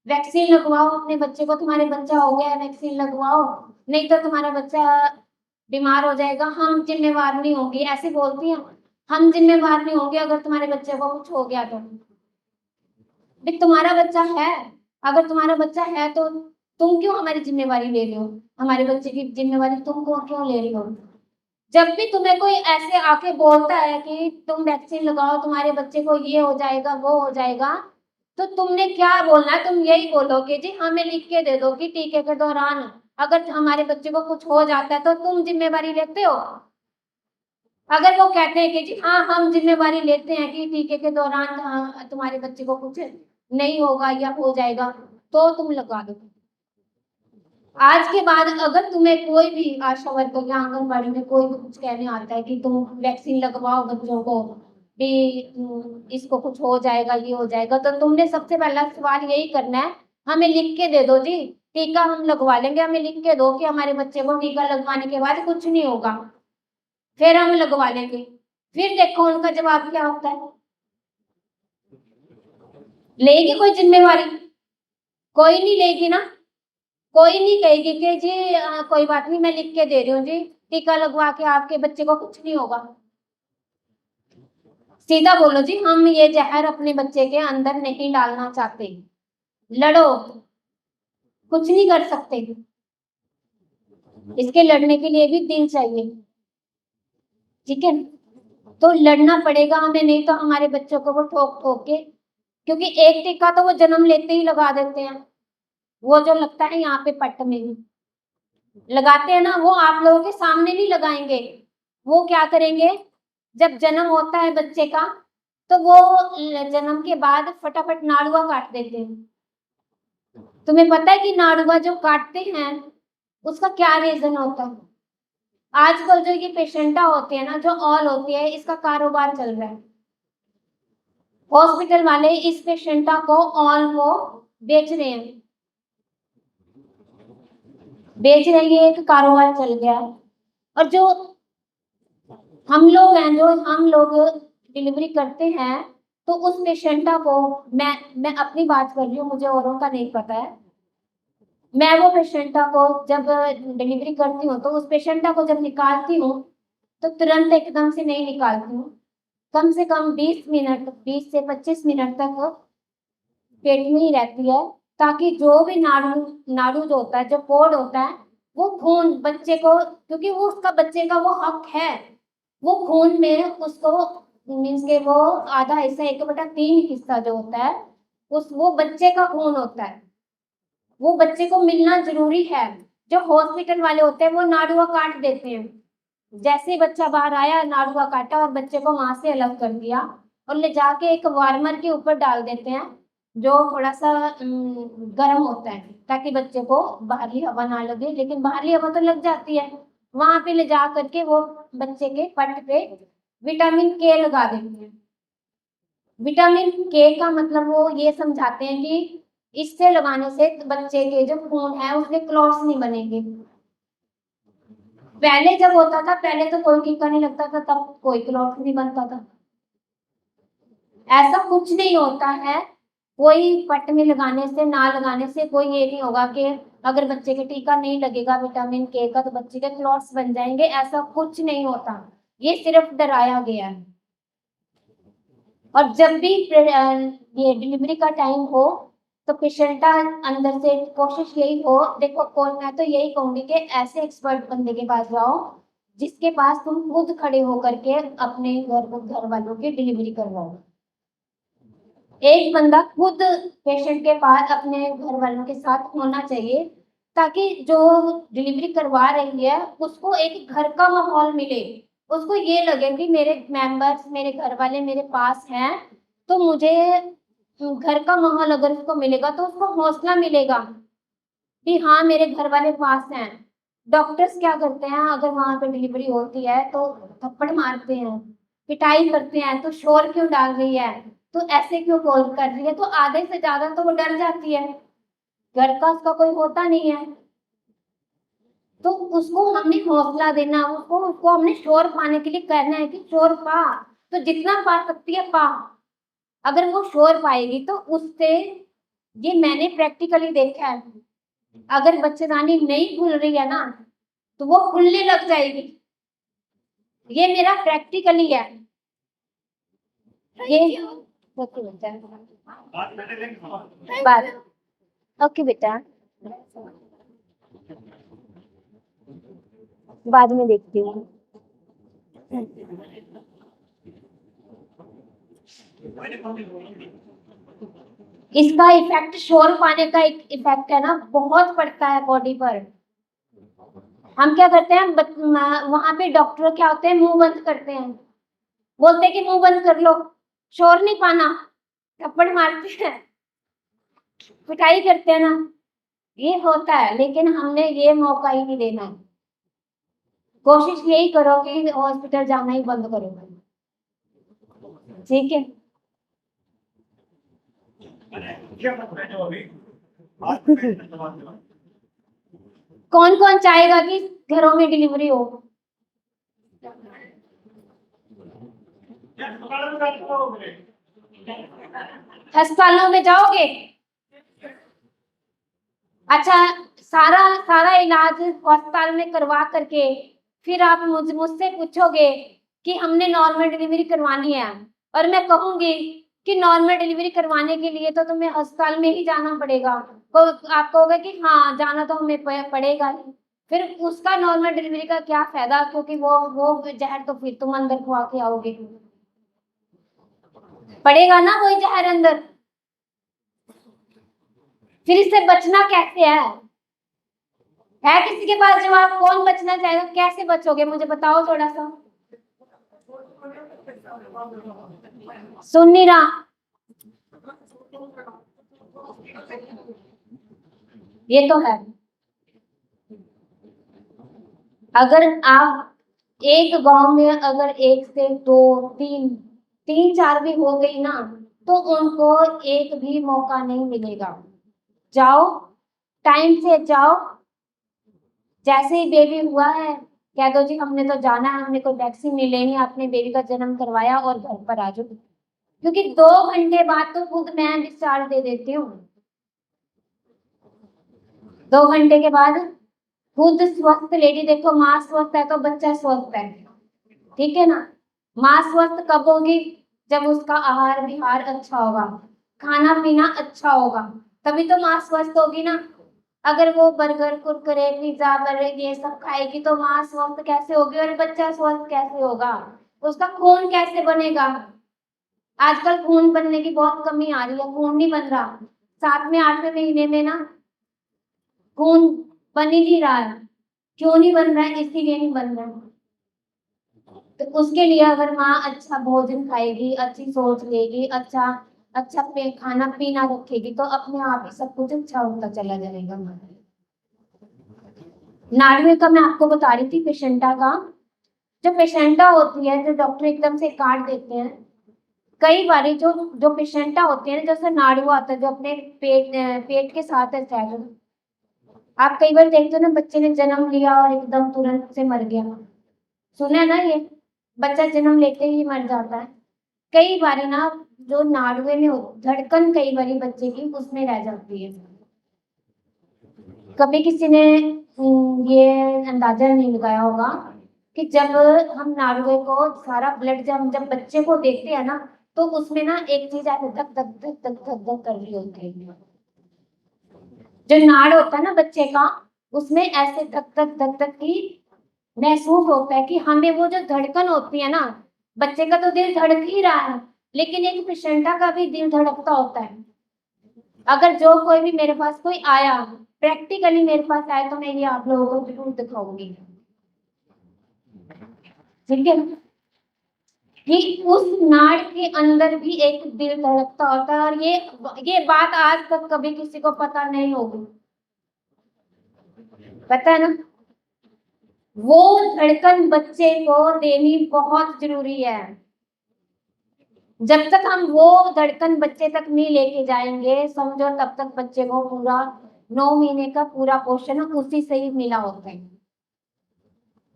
वैक्सीन लगवाओ अपने बच्चे को, तुम्हारे बच्चा हो गया है वैक्सीन लगवाओ, नहीं तो तुम्हारा बच्चा बीमार हो जाएगा, हम जिम्मेवार नहीं होंगे, ऐसे बोलती हैं। हम जिम्मेवार नहीं होंगे अगर तुम्हारे बच्चे को कुछ हो गया तो। देख तुम्हारा बच्चा है, अगर तुम्हारा बच्चा है तो तुम क्यों हमारी जिम्मेवारी ले रहे हो? हमारे बच्चे की जिम्मेवारी तुम क्यों ले रही हो? जब भी तुम्हें कोई ऐसे आके बोलता है कि तुम वैक्सीन लगाओ, तुम्हारे बच्चे को ये हो जाएगा वो हो जाएगा, तो तुमने क्या बोलना है? तुम यही बोलोगे जी हमें लिख के दे दो कि टीके के दौरान अगर हमारे बच्चे को कुछ हो जाता है तो तुम जिम्मेवारी लेते हो। अगर वो कहते हैं कि जी हाँ हम जिम्मेवारी लेते हैं कि टीके के दौरान तुम्हारे बच्चे को कुछ नहीं होगा या हो जाएगा, तो तुम लगा दो। आज के बाद अगर तुम्हें कोई भी आशा वर्कर या आंगनबाड़ी में कोई भी कुछ कहने आता है कि तुम वैक्सीन लगवाओ बच्चों को भी, इसको कुछ हो जाएगा ये हो जाएगा, तो तुमने सबसे पहला सवाल यही करना है, हमें लिख के दे दो जी, टीका हम लगवा लेंगे, हमें लिख के दो कि हमारे बच्चे को टीका लगवाने के बाद कुछ नहीं होगा, फिर हम लगवा लेंगे। फिर देखो उनका जवाब क्या होता है। लेगी कोई जिम्मेवारी? कोई नहीं लेगी ना। कोई नहीं कहेगी कि जी कोई बात नहीं मैं लिख के दे रही हूँ जी, टीका लगवा के आपके बच्चे को कुछ नहीं होगा। सीधा बोलो जी हम ये जहर अपने बच्चे के अंदर नहीं डालना चाहते। लड़ो, कुछ नहीं कर सकते, इसके लड़ने के लिए भी दिल चाहिए, ठीक है। तो लड़ना पड़ेगा हमें, नहीं तो हमारे बच्चों को वो ठोक ठोक के, क्योंकि एक टीका तो वो जन्म लेते ही लगा देते हैं, वो जो लगता है यहाँ पे पट्ट में भी लगाते हैं ना, वो आप लोगों के सामने नहीं लगाएंगे। वो क्या करेंगे, जब जन्म होता है बच्चे का तो वो जन्म के बाद फटाफट नाड़ुआ काट देते हैं। तुम्हें पता है कि नाड़ुआ जो काटते हैं उसका क्या रीजन होता है? आजकल जो ये पेशेंटा होते हैं ना, जो ऑल होती है, इसका कारोबार चल रहा है। हॉस्पिटल वाले इस पेशेंटा को ऑल को बेच रहे हैं, बेच रहे हैं, ये एक कारोबार चल गया है। और जो हम लोग हैं, जो हम लोग डिलीवरी करते हैं, तो उस पेशेंटा को मैं अपनी बात कर रही हूँ, मुझे औरों का नहीं पता है। मैं वो पेशेंटा को जब डिलीवरी करती हूँ तो उस पेशेंटा को जब निकालती हूँ तो तुरंत एकदम से नहीं निकालती हूँ, कम से कम 20 मिनट 20 से 25 मिनट तक पेट में ही रहती है, ताकि जो भी नाड़ू नाड़ू जो होता है, जो कोड होता है, वो खून बच्चे को, क्योंकि वो उसका बच्चे का वो हक है, वो खून में उसको मीन्स के वो आधा हिस्सा 1/3 हिस्सा जो होता है उस वो बच्चे का खून होता है, वो बच्चे को मिलना जरूरी है। जो हॉस्पिटल वाले होते हैं वो नाड़ुआ काट देते हैं, जैसे ही बच्चा बाहर आया नाड़ुआ काटा और बच्चे को वहां से अलग कर दिया और ले जाके एक वार्मर के ऊपर डाल देते हैं, जो थोड़ा सा गर्म होता है, ताकि बच्चे को बाहरी हवा ना लगे, लेकिन बाहरी हवा तो लग जाती है। वहां पे ले जा करके वो बच्चे के पट पे विटामिन के लगा देते हैं। विटामिन के का मतलब वो ये समझाते हैं कि इससे लगाने से बच्चे के जो खून है उसमें क्लॉट्स नहीं बनेंगे। पहले जब होता था, पहले तो कोई टीका नहीं लगता था, तब कोई क्लॉट नहीं बनता था। ऐसा कुछ नहीं होता है, कोई पट्ट में लगाने से ना लगाने से कोई ये नहीं होगा कि अगर बच्चे के टीका नहीं लगेगा विटामिन के का तो बच्चे के क्लॉट्स बन जाएंगे, ऐसा कुछ नहीं होता, ये सिर्फ डराया गया है। और जब भी ये डिलीवरी का टाइम हो तो पेशेंटा अंदर से कोशिश यही हो, देखो कोई, मैं तो यही कहूंगी कि ऐसे एक्सपर्ट बंदे के पास जाओ जिसके पास तुम खुद खड़े होकर के अपने घर वालों की डिलीवरी करवाओ। एक बंदा खुद पेशेंट के पास अपने घर वालों के साथ होना चाहिए, ताकि जो डिलीवरी करवा रही है उसको एक घर का माहौल मिले, उसको ये लगे कि मेरे मेंबर्स मेरे घर वाले मेरे पास हैं, तो मुझे घर का माहौल अगर उसको मिलेगा तो उसको हौसला मिलेगा कि हाँ मेरे घर वाले पास हैं। डॉक्टर्स क्या करते हैं, अगर वहां पे डिलीवरी होती है तो थप्पड़ मारते हैं, पिटाई करते हैं, तो शोर क्यों डाल रही है, तो ऐसे क्यों कॉल कर रही है, तो आधे से ज्यादा तो वो डर जाती है, घर का उसका कोई होता नहीं है। तो उसको हमने हौसला देना, उसको उसको हमने शोर पाने के लिए कहना है कि शोर पा, तो जितना पा सकती है पा। अगर वो शोर पाएगी तो उससे, ये मैंने प्रैक्टिकली देखा है, अगर बच्चेदानी नहीं खुल रही है ना तो वो खुलने लग जाएगी। ये मेरा प्रैक्टिकली है। ये ओके बेटा, बात ओके बेटा, बाद में देखती हूँ। इसका इफेक्ट, शोर पाने का एक इफेक्ट है ना, बहुत पड़ता है बॉडी पर। हम क्या करते हैं, वहां पे डॉक्टर क्या होते हैं, मुंह बंद करते हैं, बोलते हैं कि मुंह बंद कर लो, शोर नहीं पाना, थप्पड़ मारते हैं, पिटाई करते हैं ना, ये होता है। लेकिन हमने ये मौका ही नहीं देना है। कोशिश यही करो कि हॉस्पिटल जाना ही बंद करो, ठीक है। कौन कौन चाहेगा कि घरों में डिलीवरी हो? अस्पतालों में जाओगे? अच्छा, सारा सारा इलाज अस्पताल में करवा करके फिर आप मुझसे पूछोगे कि हमने नॉर्मल डिलीवरी करवानी है, और मैं कहूंगी कि नॉर्मल डिलीवरी करवाने के लिए तो तुम्हें अस्पताल में ही जाना पड़ेगा, तो आप कहोगे कि हाँ जाना तो हमें पड़ेगा ही। फिर उसका नॉर्मल डिलीवरी का क्या फायदा, क्योंकि वो जहर तो फिर तुम अंदर खुआ के आओगे, पड़ेगा ना वही जहर अंदर। फिर इससे बचना कैसे है किसी के पास जवाब? कौन बचना चाहेगा? कैसे बचोगे मुझे बताओ थोड़ा सा। सुन नहीं रहा? ये तो है, अगर आप एक गांव में अगर एक से दो, तीन, तीन चार भी हो गई ना, तो उनको एक भी मौका नहीं मिलेगा। जाओ, टाइम से जाओ, जैसे ही बेबी हुआ है कह दो जी हमने तो जाना है, हमने कोई वैक्सीन नहीं लेनी, अपने बेबी का जन्म करवाया और घर पर आ जाओ, क्योंकि 2 घंटे बाद तो खुद मैं डिस्चार्ज दे देती हूँ। 2 घंटे के बाद खुद स्वस्थ लेडी, देखो माँ स्वस्थ है तो बच्चा स्वस्थ है, ठीक है ना। माँ स्वस्थ कब होगी? जब उसका आहार विहार अच्छा होगा, खाना पीना अच्छा होगा, तभी तो माँ स्वस्थ होगी ना। अगर वो बर्गर कुरकुरे पिज्जा बर्गर ये सब खाएगी तो माँ स्वस्थ कैसे होगी और बच्चा स्वस्थ कैसे होगा? उसका खून कैसे बनेगा? आजकल खून बनने की बहुत कमी आ रही है, खून नहीं बन रहा। 7वें 8वें महीने में ना खून बन ही नहीं रहा है। क्यों नहीं बन रहा है? इसीलिए नहीं बन रहा है। तो उसके लिए अगर माँ अच्छा भोजन खाएगी, अच्छी सोच लेगी, अच्छा अच्छा खाना पीना रखेगी, तो अपने आप ही सब कुछ अच्छा होता चला जाएगा। नाड़ुए का मैं आपको बता रही थी, पेशेंटा का। जो पेशेंटा होती है, जो डॉक्टर एकदम से काट देते हैं, कई बार जो जो पेशेंटा होती है ना, जैसे नाड़ुआ आता है जो अपने पेट के साथ अटैच, आप कई बार देखते हो ना, बच्चे ने जन्म लिया और एकदम तुरंत से मर गया, सुना है ना ये, बच्चा जन्म लेते ही मर जाता है। कई बार ना जो नाड़ुए में धड़कन कई बार बच्चे की उसमें रह जाती है। कभी किसी ने ये अंदाजा नहीं लगाया होगा कि जब हम नाड़ुए को सारा ब्लड, जब बच्चे को देखते हैं ना, तो उसमें ना एक चीज ऐसे धक धक धक धक धक धक कर रही होती है। जो नाड़ होता है ना बच्चे का, उसमें ऐसे धक धक धक धक की महसूस होता है कि हमें वो जो धड़कन होती है ना, बच्चे का तो दिल धड़क ही रहा है, लेकिन एक पेशेंटा का भी दिल धड़कता होता है। अगर जो कोई भी मेरे पास कोई आया, प्रैक्टिकली मेरे पास आए, तो मैं ये आप लोगों को जरूर दिखाऊंगी, ठीक है, कि उस नाड़ के अंदर भी एक दिल धड़कता होता है। और ये बात आज तक कभी किसी को पता नहीं होगी, पता है ना। वो धड़कन बच्चे को देनी बहुत जरूरी है। जब तक हम वो धड़कन बच्चे तक नहीं लेके जाएंगे, समझो तब तक बच्चे को पूरा 9 महीने का पूरा पोषण उसी से ही मिला होता है।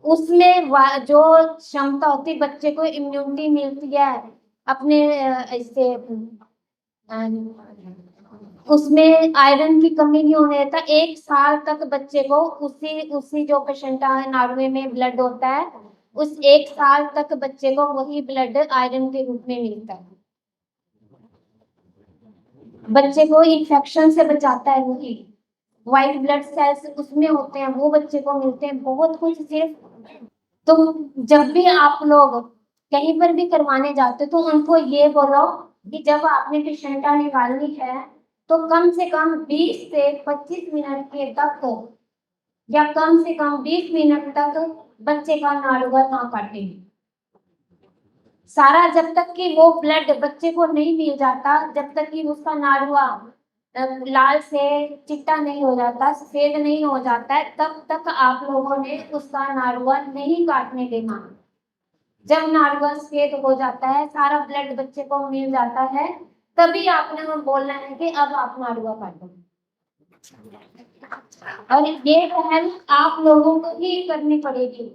उसमें जो क्षमता होती है, बच्चे को इम्यूनिटी मिलती है अपने इससे उसमें आयरन की कमी नहीं होने देता। 1 साल तक बच्चे को उसी जो पेशेंटा नाड़ुए में ब्लड होता है, उस 1 साल तक बच्चे को वही ब्लड आयरन के रूप में मिलता है। बच्चे को इन्फेक्शन से बचाता है, वही व्हाइट ब्लड सेल्स उसमें होते हैं, वो बच्चे को मिलते हैं। बहुत कुछ सिर्फ तो जब भी आप लोग कहीं पर भी करवाने जाते तो उनको ये बोलो कि जब आपने प्लेसेंटा निकालनी है तो कम से कम 20 से 25 मिनट के तक या कम से कम 20 मिनट तक बच्चे का नाड़ुआ ना काटें। सारा जब तक कि वो ब्लड बच्चे को नहीं मिल जाता, जब तक कि उसका नाड़ुआ लाल से चिट्टा नहीं हो जाता, सफेद नहीं हो जाता है, तब तक आप लोगों ने उसका नाड़ुआ नहीं काटने देना। जब नाड़ुआ सफेद हो जाता है, सारा ब्लड बच्चे को मिल जाता है, तभी आपने बोलना है कि अब आप नाड़ुआ काटो। और ये पहल आप लोगों को ही करनी पड़ेगी।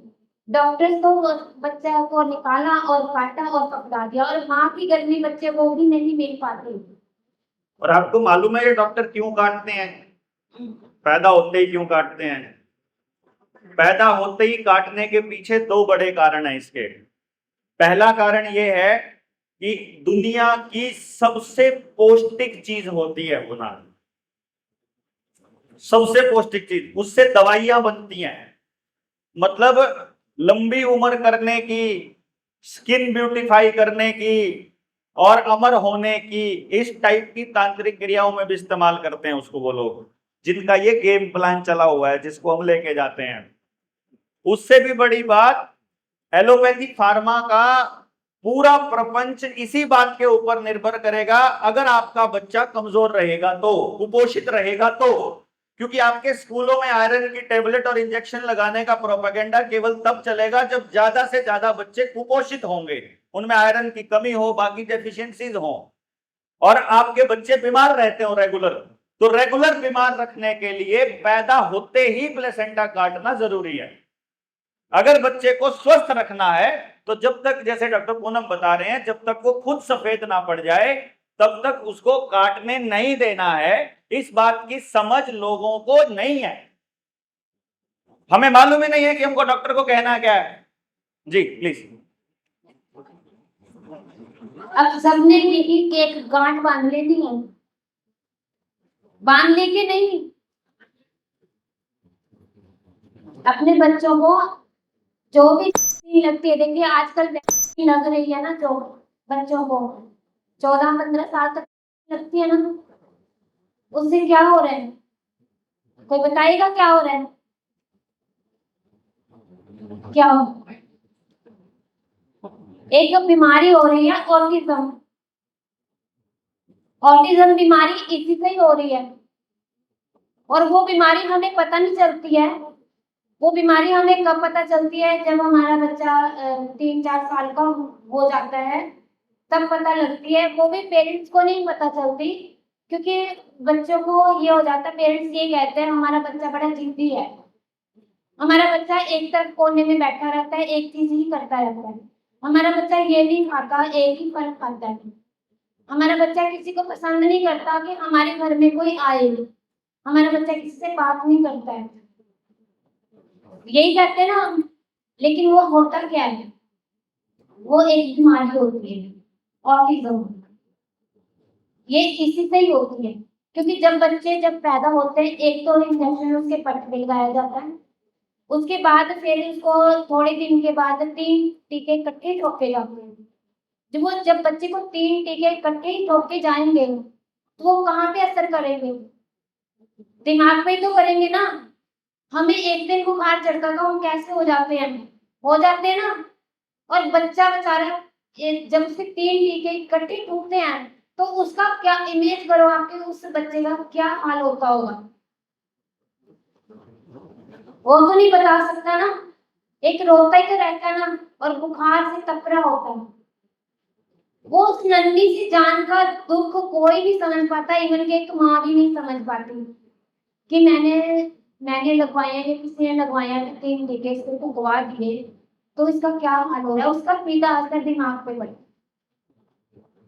डॉक्टर तो बच्चे को निकाला और काटा और पकड़ा दिया, और माँ की गर्मी बच्चे को भी नहीं मिल पाती। और आपको मालूम है ये डॉक्टर क्यों काटते हैं? पैदा होते ही क्यों काटते हैं? पैदा होते ही काटने के पीछे 2 बड़े कारण हैं इसके। पहला कारण ये है कि दुनिया की सबसे पौष्टिक चीज होती है अनाज, सबसे पौष्टिक चीज, उससे दवाइयां बनती हैं। मतलब लंबी उम्र करने की, स्किन ब्यूटीफाई करने की और अमर होने की, इस टाइप की तांत्रिक क्रियाओं में भी इस्तेमाल करते हैं उसको वो लोग, जिनका ये गेम प्लान चला हुआ है, जिसको हम लेके जाते हैं। उससे भी बड़ी बात, एलोपैथी फार्मा का पूरा प्रपंच इसी बात के ऊपर निर्भर करेगा, अगर आपका बच्चा कमजोर रहेगा तो, कुपोषित रहेगा तो। क्योंकि आपके स्कूलों में आयरन की टेबलेट और इंजेक्शन लगाने का प्रोपेगेंडा केवल तब चलेगा जब ज्यादा से ज्यादा बच्चे कुपोषित होंगे, उनमें आयरन की कमी हो, बाकी डेफिशिएंसीज हो, और आपके बच्चे बीमार रहते हो रेगुलर। तो रेगुलर बीमार रखने के लिए पैदा होते ही प्लेसेंटा काटना जरूरी है। अगर बच्चे को स्वस्थ रखना है तो जब तक, जैसे डॉक्टर पूनम बता रहे हैं, जब तक वो खुद सफेद ना पड़ जाए तब तक उसको काटने नहीं देना है। इस बात की समझ लोगों को नहीं है। हमें मालूम ही नहीं है कि हमको डॉक्टर को कहना क्या है। जी प्लीज। अब सबने यही एक गांठ बांध लेनी है, बांध ली कि नहीं? अपने बच्चों को जो भी लगती है, देखिए आजकल वैक्सीन लग रही है ना, जो बच्चों को 14-15 साल तक लगती है ना, उससे क्या हो रहा है? कोई बताएगा क्या हो रहा है? क्या हो? एक बीमारी हो रही है ऑटिज्म। ऑटिज्म बीमारी इसी से ही हो रही है, और वो बीमारी हमें पता नहीं चलती है। वो बीमारी हमें कब पता चलती है? जब हमारा बच्चा 3-4 साल का हो जाता है, तब पता लगती है। वो भी पेरेंट्स को नहीं पता चलती, क्योंकि बच्चों को ये हो जाता है, पेरेंट्स ये कहते हैं हमारा बच्चा बड़ा जिद्दी है, हमारा बच्चा एक तरफ कोने में बैठा रहता है, एक चीज ही करता रहता है, हमारा बच्चा ये नहीं खाता, एक ही फल खाता है, हमारा बच्चा किसी को पसंद नहीं करता कि हमारे घर में कोई आए, हमारा बच्चा किसी से बात नहीं करता है, यही कहते हैं ना हम। लेकिन वो होता क्या है? वो एक बीमारी होती है, ऑटिज्म। ये इसी से ही होती है, क्योंकि जब बच्चे पैदा होते हैं, एक तो इंजेक्शन उसके पट पे लगाया जाता है, उसके बाद फिर उसको थोड़े दिन के बाद 3 टीके इकट्ठे ठोके जाते हैं। जब बच्चे को 3 टीके इकट्ठे ही ठोके जाएंगे तो वो कहाँ पे असर करेंगे? दिमाग पे ही तो करेंगे ना। हमें एक दिन बुखार चढ़ता था, हम कैसे हो जाते हैं ना। और बच्चा बेचारा जब उसके 3 टीके इकट्ठे टूटते हैं तो उसका क्या इमेज करो, आपके उस बच्चे का क्या हाल होता होगा, वो तो नहीं बता सकता ना। एक रोता ही तो रहता है ना, और बुखार से तप रहा होता है। वो उस नन्ही सी जान का दुख कोई नहीं समझ पाता, इवन कि एक माँ भी नहीं समझ पाती कि मैंने लगवाया है, किसी ने लगवाया है, 3 टीके इसको तो गवा दिए, तो इसका क्या हाल हो रहा है, उसका सीधा असर दिमाग पे पड़ता।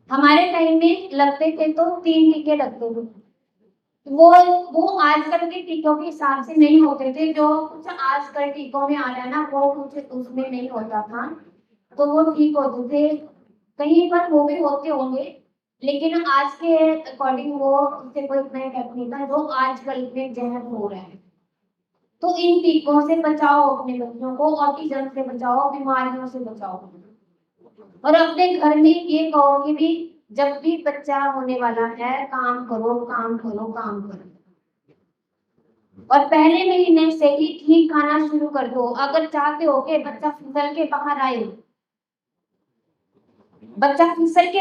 हमारे टाइम में लगते थे तो 3 टीके लगते थे। वो आजकल के टीकों के हिसाब से नहीं होते थे, जो कुछ आजकल टीकों में आ रहा है ना, वो कुछ उसमें नहीं होता था, तो वो ठीक होते थे। कहीं पर वो भी होते होंगे, लेकिन आज के अकॉर्डिंग वो उससे कोई इतना इफेक्ट नहीं था, जो आजकल के जहर हो रहे हैं। तो इन टीकों से बचाओ अपने बच्चों को, ऑटिज्म से बचाओ, बीमारियों से बचाओ। और अपने घर में ये कहो कि भी जब भी बच्चा होने वाला है, काम करो, काम करो, काम करो। और पहले महीने से ही ठीक खाना शुरू कर दो। अगर चाहते हो कि बच्चा फिसल के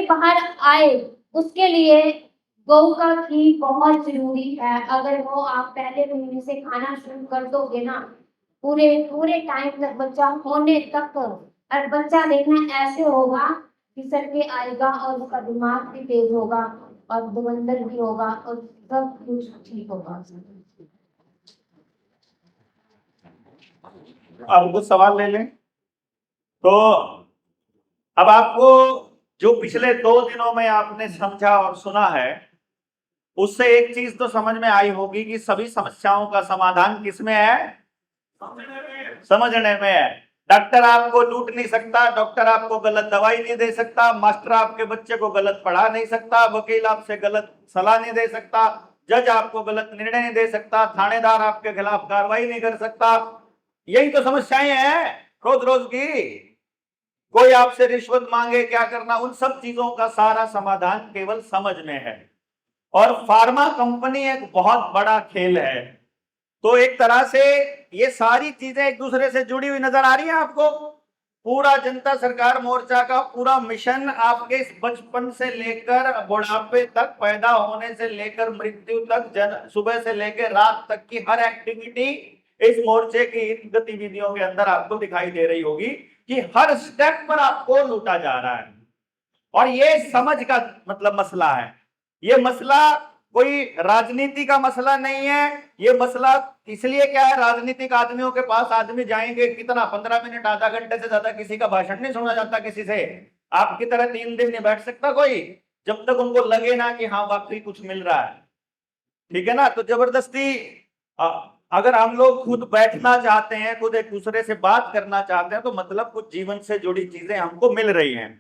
बाहर आए, उसके लिए गऊ का घी बहुत जरूरी है। अगर वो आप पहले महीने से खाना शुरू कर दोगे ना, पूरे पूरे टाइम तक बच्चा होने तक, और बच्चा देखना ऐसे होगा, फिसल के आएगा और उसका दिमाग भी तेज होगा और बवंडर भी होगा और सब कुछ ठीक होगा। अब कुछ सवाल ले लें। तो अब आपको जो पिछले 2 दिनों में आपने समझा और सुना है, उससे एक चीज तो समझ में आई होगी कि सभी समस्याओं का समाधान किसमें है? समझने में है। डॉक्टर आपको लूट नहीं सकता, डॉक्टर आपको गलत दवाई नहीं दे सकता, मास्टर आपके बच्चे को गलत पढ़ा नहीं सकता, वकील आपसे गलत सलाह नहीं दे सकता, जज आपको गलत निर्णय नहीं दे सकता, थानेदार आपके खिलाफ कार्रवाई नहीं कर सकता। यही तो समस्याएं हैं रोज रोज की। कोई आपसे रिश्वत मांगे, क्या करना, उन सब चीजों का सारा समाधान केवल समझ में है। और फार्मा कंपनी एक बहुत बड़ा खेल है। तो एक तरह से ये सारी चीजें एक दूसरे से जुड़ी हुई नजर आ रही है आपको। पूरा जनता सरकार मोर्चा का पूरा मिशन आपके इस बचपन से लेकर बुढ़ापे तक, पैदा होने से लेकर मृत्यु तक, सुबह से लेकर रात तक की हर एक्टिविटी इस मोर्चे की इन गतिविधियों के अंदर आपको दिखाई दे रही होगी कि हर स्टेप पर आपको लूटा जा रहा है। और ये समझ का मतलब मसला है। ये मसला कोई राजनीति का मसला नहीं है। ये मसला इसलिए क्या है, राजनीतिक आदमियों के पास आदमी जाएंगे कितना, 15 मिनट आधा घंटे से ज्यादा किसी का भाषण नहीं सुना जाता किसी से। आपकी तरह 3 दिन नहीं बैठ सकता कोई, जब तक उनको लगे ना कि हाँ वाकई कुछ मिल रहा है। ठीक है ना। तो जबरदस्ती अगर हम लोग खुद बैठना चाहते हैं, खुद एक दूसरे से बात करना चाहते हैं, तो मतलब कुछ जीवन से जुड़ी चीजें हमको मिल रही हैं।